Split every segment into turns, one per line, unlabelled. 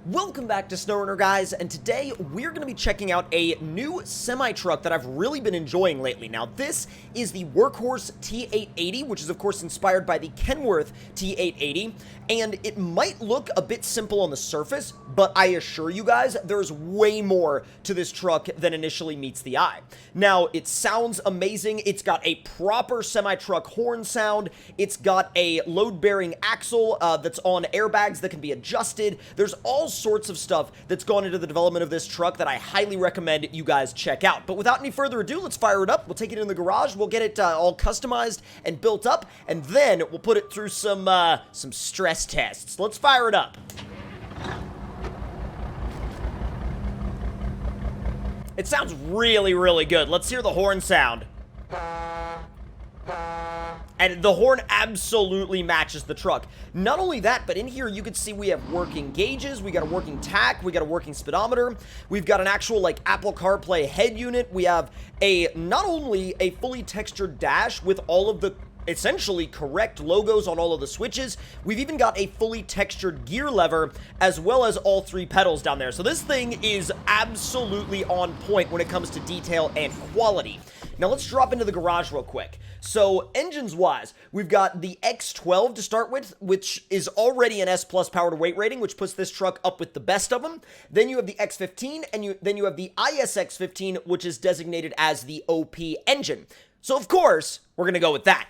Welcome back to SnowRunner, guys, and today we're going to be checking out a new semi-truck that I've really been enjoying lately. Now, this is the Workhorse T880, which is, of course, inspired by the Kenworth T880, and it might look a bit simple on the surface, but I assure you guys, there's way more to this truck than initially meets the eye. Now, it sounds amazing. It's got a proper semi-truck horn sound. It's got a load-bearing axle that's on airbags that can be adjusted. There's all sorts of stuff that's gone into the development of this truck that I highly recommend you guys check out. But without any further ado, let's fire it up. We'll take it in the garage. We'll get it all customized and built up, and then we'll put it through some stress tests. Let's fire it up. It sounds really, really good. Let's hear the horn sound. And the horn absolutely matches the truck. Not only that, but in here you can see we have working gauges, we got a working tach, we got a working speedometer, we've got an actual like Apple CarPlay head unit, we have not only a fully textured dash with all of the essentially correct logos on all of the switches, we've even got a fully textured gear lever as well as all three pedals down there. So this thing is absolutely on point when it comes to detail and quality. Now let's drop into the garage real quick. So engines-wise, we've got the X12 to start with, which is already an S Plus power to weight rating, which puts this truck up with the best of them. Then you have the X15, and then you have the ISX15, which is designated as the OP engine. So of course, we're going to go with that.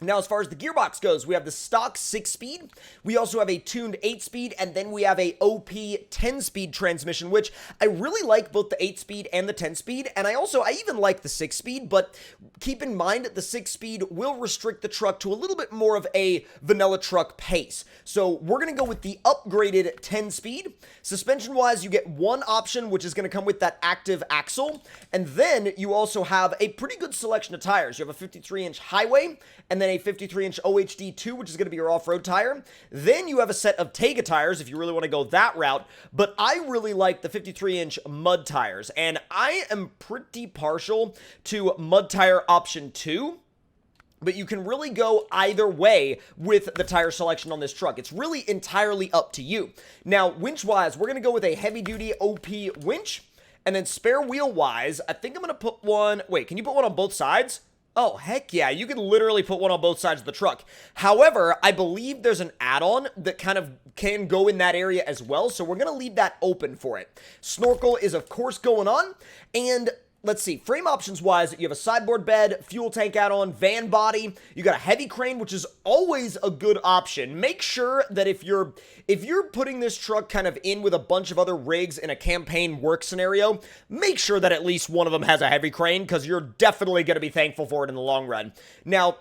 Now, as far as the gearbox goes, we have the stock 6-speed, we also have a tuned 8-speed, and then we have a OP 10-speed transmission, which I really like both the 8-speed and the 10-speed, and I even like the 6-speed, but keep in mind the 6-speed will restrict the truck to a little bit more of a vanilla truck pace. So we're going to go with the upgraded 10-speed. Suspension-wise, you get one option, which is going to come with that active axle, and then you also have a pretty good selection of tires. You have a 53-inch highway, and then a 53-inch OHD2, which is going to be your off-road tire. Then you have a set of Tega tires if you really want to go that route, but I really like the 53-inch mud tires, and I am pretty partial to mud tire option 2. But you can really go either way with the tire selection on this truck. It's really entirely up to you. Now, winch-wise, we're going to go with a heavy-duty OP winch, and then spare wheel-wise, I think I'm going to put one... Wait, can you put one on both sides? Oh, heck yeah, you can literally put one on both sides of the truck. However, I believe there's an add-on that kind of can go in that area as well, so we're going to leave that open for it. Snorkel is, of course, going on, and... let's see, frame options-wise, you have a sideboard bed, fuel tank add-on, van body, you got a heavy crane, which is always a good option. Make sure that if you're putting this truck kind of in with a bunch of other rigs in a campaign work scenario, make sure that at least one of them has a heavy crane, because you're definitely going to be thankful for it in the long run. Now,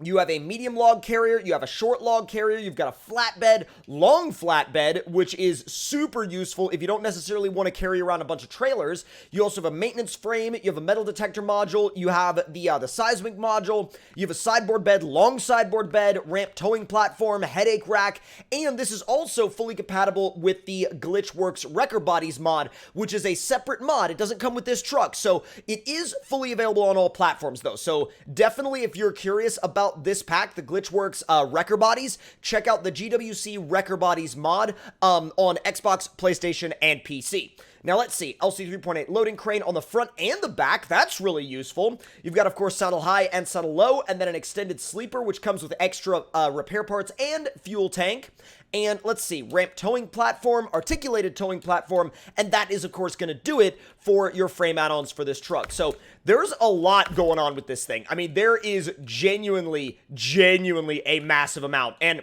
you have a medium log carrier, you have a short log carrier, you've got a flatbed, long flatbed, which is super useful if you don't necessarily want to carry around a bunch of trailers. You also have a maintenance frame, you have a metal detector module, you have the seismic module, you have a sideboard bed, long sideboard bed, ramp towing platform, headache rack, and this is also fully compatible with the Glitchworks Wrecker Bodies mod, which is a separate mod. It doesn't come with this truck, so it is fully available on all platforms though. So definitely if you're curious about this pack, the Glitchworks Wrecker Bodies, check out the GWC Wrecker Bodies mod on Xbox, PlayStation, and PC. Now let's see, LC 3.8 loading crane on the front and the back, that's really useful. You've got, of course, saddle high and saddle low, and then an extended sleeper, which comes with extra repair parts and fuel tank. And let's see, ramp towing platform, articulated towing platform, and that is, of course, going to do it for your frame add-ons for this truck. So there's a lot going on with this thing. I mean, there is genuinely a massive amount, and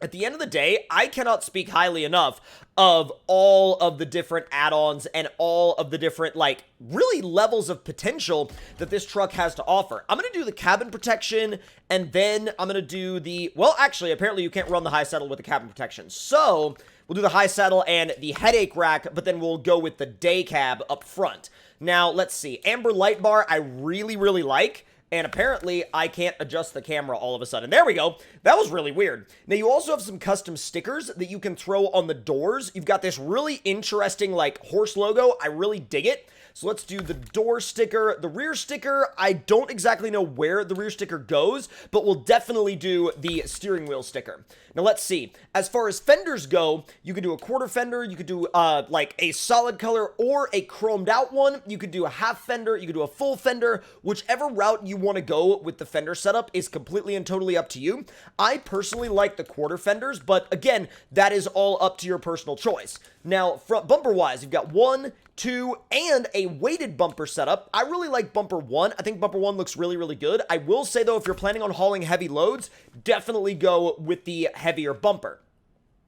at the end of the day, I cannot speak highly enough of all of the different add-ons and all of the different, like, really levels of potential that this truck has to offer. I'm going to do the cabin protection, and then I'm going to do the... well, actually, apparently you can't run the high saddle with the cabin protection. So, we'll do the high saddle and the headache rack, but then we'll go with the day cab up front. Now, let's see. Amber light bar, I really like. And apparently, I can't adjust the camera all of a sudden. There we go. That was really weird. Now, you also have some custom stickers that you can throw on the doors. You've got this really interesting, like, horse logo. I really dig it. So let's do the door sticker. The rear sticker, I don't exactly know where the rear sticker goes, but we'll definitely do the steering wheel sticker. Now let's see. As far as fenders go, you could do a quarter fender, you could do like a solid color or a chromed out one. You could do a half fender, you could do a full fender. Whichever route you want to go with the fender setup is completely and totally up to you. I personally like the quarter fenders, but again, that is all up to your personal choice. Now, front bumper wise, you've got 1, 2, and a weighted bumper setup. I really like bumper 1. I think bumper 1 looks really, really good. I will say, though, if you're planning on hauling heavy loads, definitely go with the heavier bumper.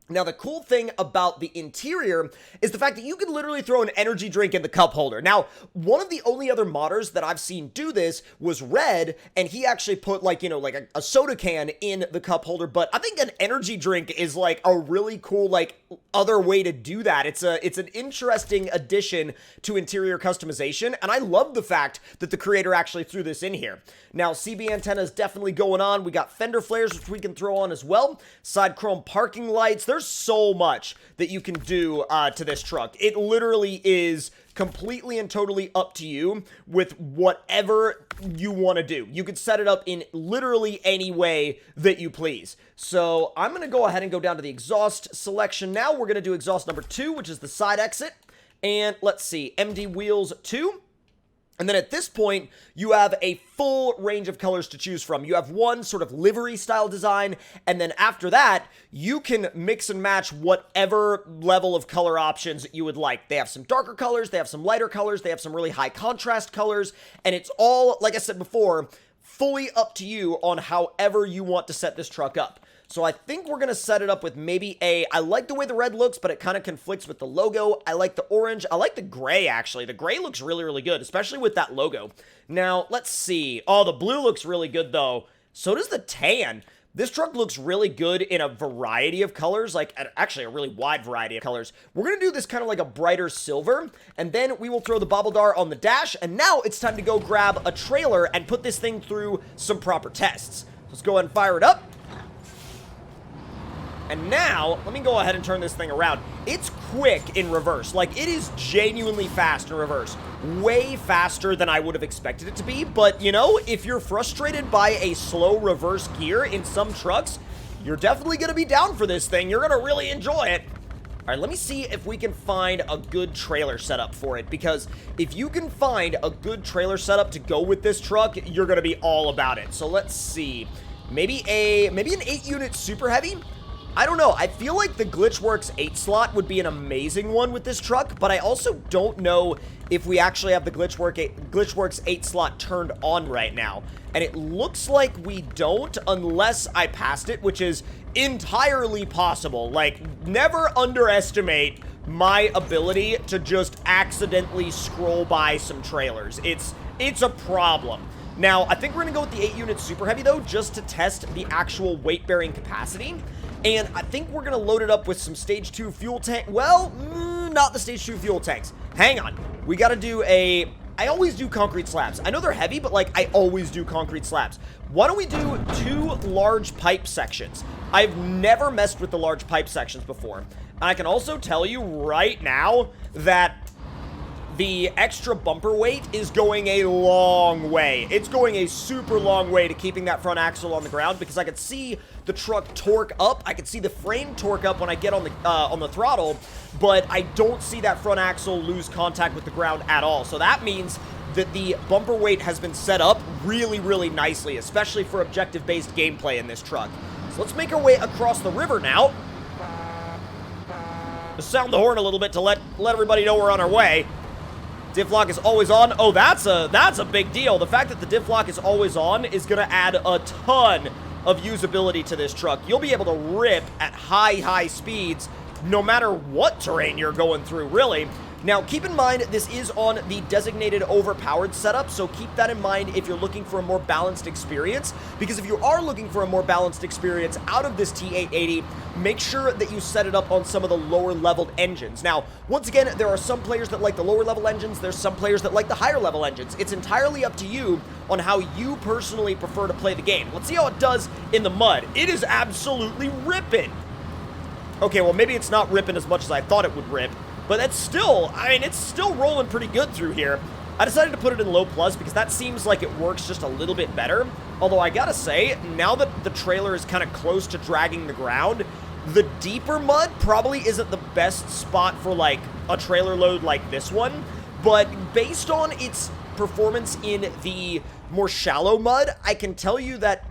Now, the cool thing about the interior is the fact that you can literally throw an energy drink in the cup holder. Now, one of the only other modders that I've seen do this was Red, and he actually put, like, you know, like a soda can in the cup holder, but I think an energy drink is, like, a really cool, like, other way to do that. It's an interesting addition to interior customization, and I love the fact that the creator actually threw this in here. Now, CB antenna is definitely going on. We got fender flares, which we can throw on as well. Side chrome parking lights. There's so much that you can do to this truck. It literally is completely and totally up to you with whatever you want to do. You could set it up in literally any way that you please. So I'm going to go ahead and go down to the exhaust selection now. We're going to do exhaust number 2, which is the side exit. And let's see, MD wheels 2. And then at this point, you have a full range of colors to choose from. You have one sort of livery style design, and then after that, you can mix and match whatever level of color options you would like. They have some darker colors, they have some lighter colors, they have some really high contrast colors, and it's all, like I said before, fully up to you on however you want to set this truck up. So I think we're going to set it up with maybe I like the way the red looks, but it kind of conflicts with the logo. I like the orange. I like the gray, actually. The gray looks really, really good, especially with that logo. Now, let's see. Oh, the blue looks really good, though. So does the tan. This truck looks really good in a variety of colors, like actually a really wide variety of colors. We're going to do this kind of like a brighter silver, and then we will throw the bobble dar on the dash, and now it's time to go grab a trailer and put this thing through some proper tests. Let's go ahead and fire it up. And now, let me go ahead and turn this thing around. It's quick in reverse. Like, it is genuinely fast in reverse. Way faster than I would have expected it to be. But, you know, if you're frustrated by a slow reverse gear in some trucks, you're definitely going to be down for this thing. You're going to really enjoy it. All right, let me see if we can find a good trailer setup for it. Because if you can find a good trailer setup to go with this truck, you're going to be all about it. So let's see. Maybe an 8-unit super heavy? I don't know. I feel like the Glitchworks 8-slot would be an amazing one with this truck, but I also don't know if we actually have the Glitchworks 8-slot turned on right now. And it looks like we don't unless I passed it, which is entirely possible. Like, never underestimate my ability to just accidentally scroll by some trailers. It's a problem. Now, I think we're going to go with the 8-unit super heavy, though, just to test the actual weight-bearing capacity. And I think we're going to load it up with some stage 2 fuel tank. Well, not the stage 2 fuel tanks. Hang on. We got to do I always do concrete slabs. I know they're heavy, but, like, I always do concrete slabs. Why don't we do 2 large pipe sections? I've never messed with the large pipe sections before. I can also tell you right now that the extra bumper weight is going a long way. It's going a super long way to keeping that front axle on the ground, because I could see the truck torque up. I could see the frame torque up when I get on the throttle, but I don't see that front axle lose contact with the ground at all. So that means that the bumper weight has been set up really, really nicely, especially for objective-based gameplay in this truck. So let's make our way across the river now. Just sound the horn a little bit to let everybody know we're on our way. Diff lock is always on. Oh, that's a big deal. The fact that the diff lock is always on is going to add a ton of usability to this truck. You'll be able to rip at high speeds no matter what terrain you're going through, really. Now, keep in mind, this is on the designated overpowered setup, so keep that in mind if you're looking for a more balanced experience, because if you are looking for a more balanced experience out of this T880, make sure that you set it up on some of the lower leveled engines. Now, once again, there are some players that like the lower level engines, there's some players that like the higher level engines. It's entirely up to you on how you personally prefer to play the game. Let's see how it does in the mud. It is absolutely ripping. Okay, well, maybe it's not ripping as much as I thought it would rip, but that's still, I mean, it's still rolling pretty good through here. I decided to put it in low plus because that seems like it works just a little bit better. Although I gotta say, now that the trailer is kind of close to dragging the ground, the deeper mud probably isn't the best spot for, like, a trailer load like this one. But based on its performance in the more shallow mud, I can tell you that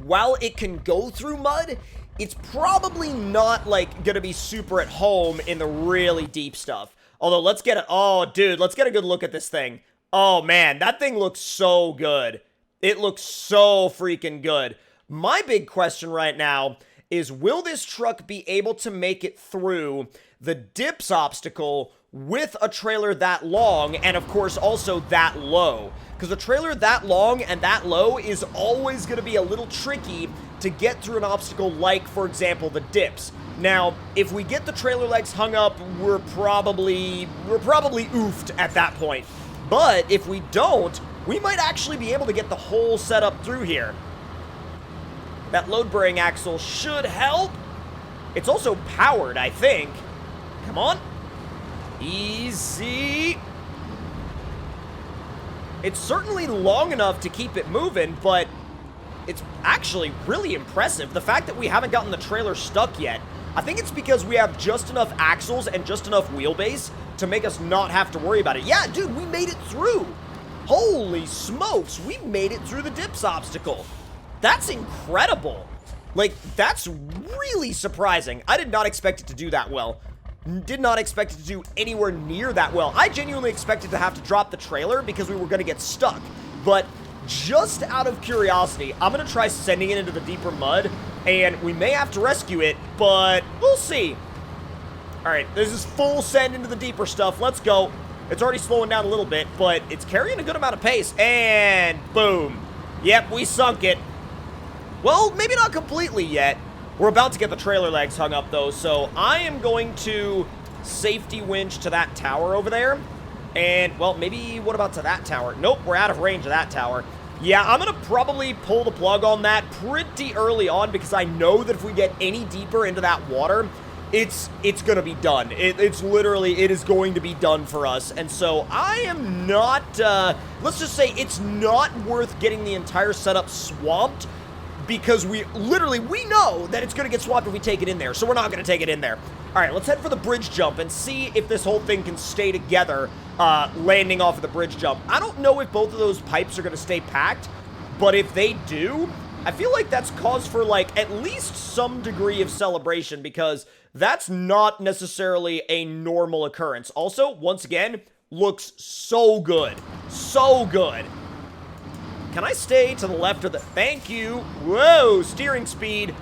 while it can go through mud, it's probably not, like, gonna be super at home in the really deep stuff. Although, let's get a... Oh, dude, let's get a good look at this thing. Oh, man, that thing looks so good. It looks so freaking good. My big question right now is, will this truck be able to make it through the dips obstacle with a trailer that long and, of course, also that low? Because a trailer that long and that low is always going to be a little tricky to get through an obstacle like, for example, the dips. Now, if we get the trailer legs hung up, we're probably oofed at that point. But if we don't, we might actually be able to get the whole setup through here. That load-bearing axle should help. It's also powered, I think. Come on. Easy. It's certainly long enough to keep it moving, but it's actually really impressive. The fact that we haven't gotten the trailer stuck yet, I think it's because we have just enough axles and just enough wheelbase to make us not have to worry about it. Yeah, dude, we made it through. Holy smokes, we made it through the dips obstacle. That's incredible. Like, that's really surprising. I did not expect it to do that well. Did not expect it to do anywhere near that well. I genuinely expected to have to drop the trailer because we were going to get stuck. But just out of curiosity, I'm going to try sending it into the deeper mud, and we may have to rescue it, but we'll see. All right, this is full send into the deeper stuff. Let's go. It's already slowing down a little bit, but it's carrying a good amount of pace, and boom. Yep, we sunk it. Well, maybe not completely yet. We're about to get the trailer legs hung up, though, so I am going to safety winch to that tower over there. And, well, maybe what about to that tower? Nope, we're out of range of that tower. Yeah, I'm going to probably pull the plug on that pretty early on because I know that if we get any deeper into that water, it's going to be done. It's literally, it is going to be done for us. And so I am not, let's just say it's not worth getting the entire setup swamped, because we know that it's going to get swamped if we take it in there, so we're not going to take it in there. All right, let's head for the bridge jump and see if this whole thing can stay together, landing off of the bridge jump. I don't know if both of those pipes are going to stay packed, but if they do, I feel like that's cause for, like, at least some degree of celebration, because that's not necessarily a normal occurrence. Also, once again, looks so good. So good. Can I stay to the left of the... Thank you. Whoa, steering speed.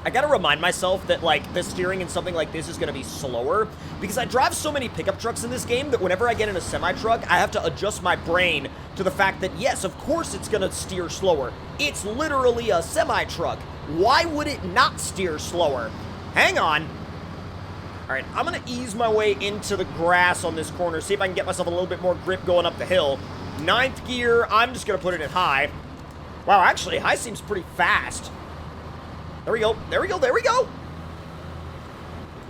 I gotta remind myself that, like, the steering in something like this is gonna be slower, because I drive so many pickup trucks in this game that whenever I get in a semi-truck, I have to adjust my brain to the fact that, yes, of course it's gonna steer slower. It's literally a semi-truck. Why would it not steer slower? Hang on. All right, I'm gonna ease my way into the grass on this corner, see if I can get myself a little bit more grip going up the hill. 9th gear, I'm just gonna put it in high. Wow, actually, high seems pretty fast. There we go, there we go, there we go.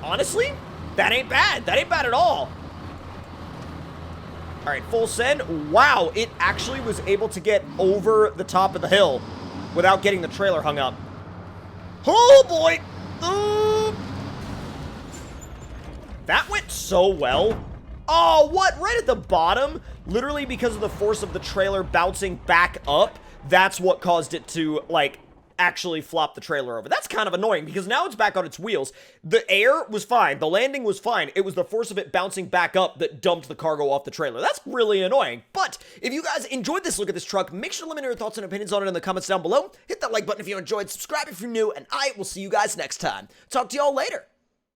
Honestly, that ain't bad. That ain't bad at all. All right, full send. Wow, it actually was able to get over the top of the hill without getting the trailer hung up. Oh, boy. That went so well. Oh, what? Right at the bottom? Literally because of the force of the trailer bouncing back up, that's what caused it to, like, actually flop the trailer over. That's kind of annoying because now it's back on its wheels. The air was fine. The landing was fine. It was the force of it bouncing back up that dumped the cargo off the trailer. That's really annoying. But if you guys enjoyed this look at this truck, make sure to let me know your thoughts and opinions on it in the comments down below. Hit that like button if you enjoyed, subscribe if you're new, and I will see you guys next time. Talk to y'all later.